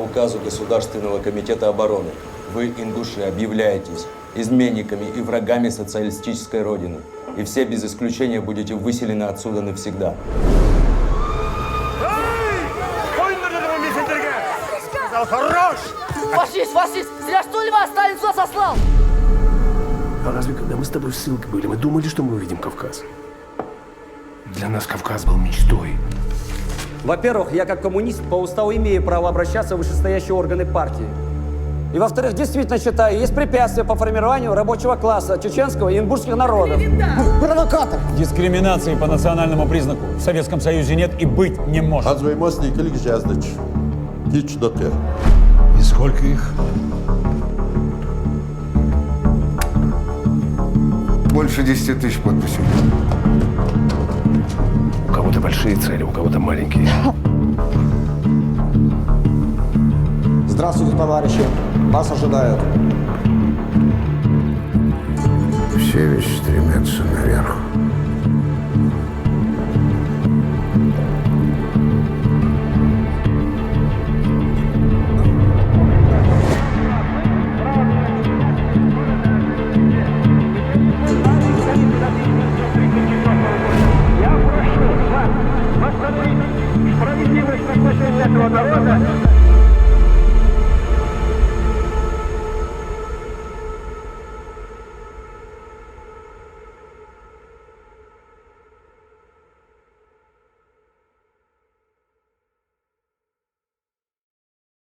указу Государственного комитета обороны вы, ингуши, объявляетесь изменниками и врагами социалистической родины. И все без исключения будете выселены отсюда навсегда. Хорош! Фашист, фашист! Зря что ли вас Сталин сюда сослал? А разве когда мы с тобой в ссылке были, мы думали, что мы увидим Кавказ? Для нас Кавказ был мечтой. Во-первых, я как коммунист по уставу имею право обращаться в вышестоящие органы партии. И во-вторых, действительно считаю, есть препятствия по формированию рабочего класса чеченского и ингушских народов. Провокатор! Дискриминации по национальному признаку в Советском Союзе нет и быть не может. И сколько их? Больше 10 тысяч подписей. У кого-то большие цели, у кого-то маленькие. Здравствуйте, товарищи! Вас ожидают. Все ведь стремятся наверх.